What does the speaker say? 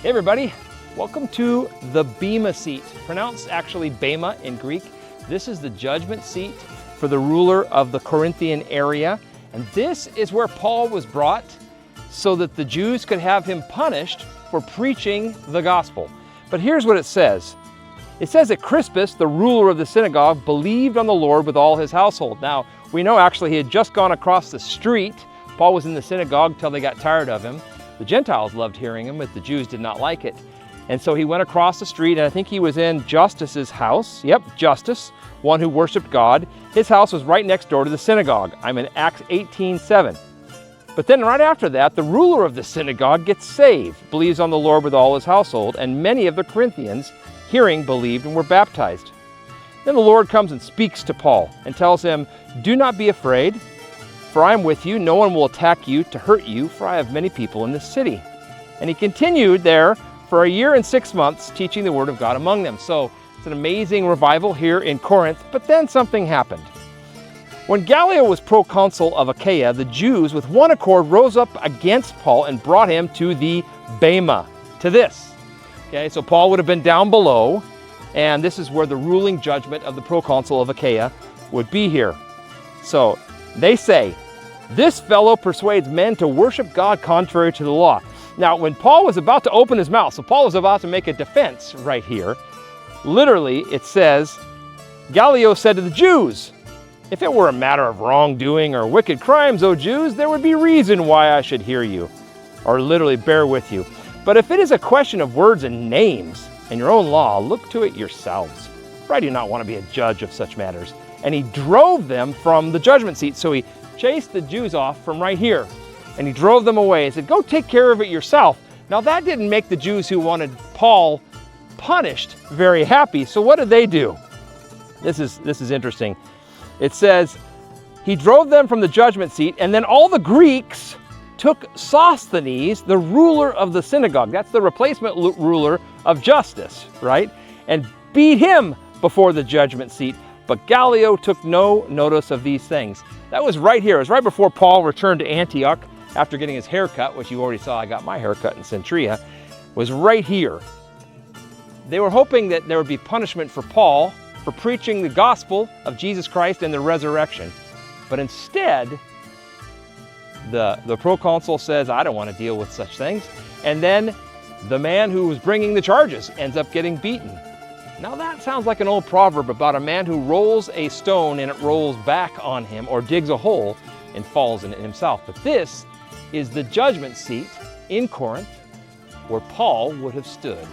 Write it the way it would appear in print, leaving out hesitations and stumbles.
Hey everybody, welcome to the BEMA seat, pronounced actually BEMA in Greek. This is the judgment seat for the ruler of the Corinthian area. And this is where Paul was brought so that the Jews could have him punished for preaching the gospel. But here's what it says. It says that Crispus, the ruler of the synagogue, believed on the Lord with all his household. Now, we know actually he had just gone across the street. Paul was in the synagogue till they got tired of him. The Gentiles loved hearing him, but the Jews did not like it. And so he went across the street, and I think he was in Justus's house. Yep, Justus, one who worshiped God. His house was right next door to the synagogue. I'm in Acts 18:7. But then right after that, the ruler of the synagogue gets saved, believes on the Lord with all his household, and many of the Corinthians, hearing, believed and were baptized. Then the Lord comes and speaks to Paul and tells him, "Do not be afraid, for I am with you. No one will attack you to hurt you, for I have many people in this city." And he continued there for a year and 6 months, teaching the word of God among them. So it's an amazing revival here in Corinth, but then something happened. When Gallio was proconsul of Achaia, the Jews with one accord rose up against Paul and brought him to the BEMA, to this. Okay, so Paul would have been down below, and this is where the ruling judgment of the proconsul of Achaia would be here. So they say, "This fellow persuades men to worship God contrary to the law." Now, when Paul was about to open his mouth, so Paul was about to make a defense right here, literally it says, Gallio said to the Jews, "If it were a matter of wrongdoing or wicked crimes, O Jews, there would be reason why I should hear you, or literally bear with you. But if it is a question of words and names and your own law, look to it yourselves. For I do not want to be a judge of such matters." And he drove them from the judgment seat. So he chased the Jews off from right here, and he drove them away. He said, "Go take care of it yourself." Now that didn't make the Jews who wanted Paul punished very happy. So what did they do? This is interesting. It says, he drove them from the judgment seat, and then all the Greeks took Sosthenes, the ruler of the synagogue. That's the replacement ruler of Justus, right? And beat him before the judgment seat. But Gallio took no notice of these things. That was right here. It was right before Paul returned to Antioch after getting his hair cut, which you already saw. I got my hair cut in Centria. Was right here. They were hoping that there would be punishment for Paul for preaching the gospel of Jesus Christ and the resurrection. But instead, the proconsul says, "I don't want to deal with such things." And then the man who was bringing the charges ends up getting beaten. Now that sounds like an old proverb about a man who rolls a stone and it rolls back on him, or digs a hole and falls in it himself. But this is the judgment seat in Corinth where Paul would have stood.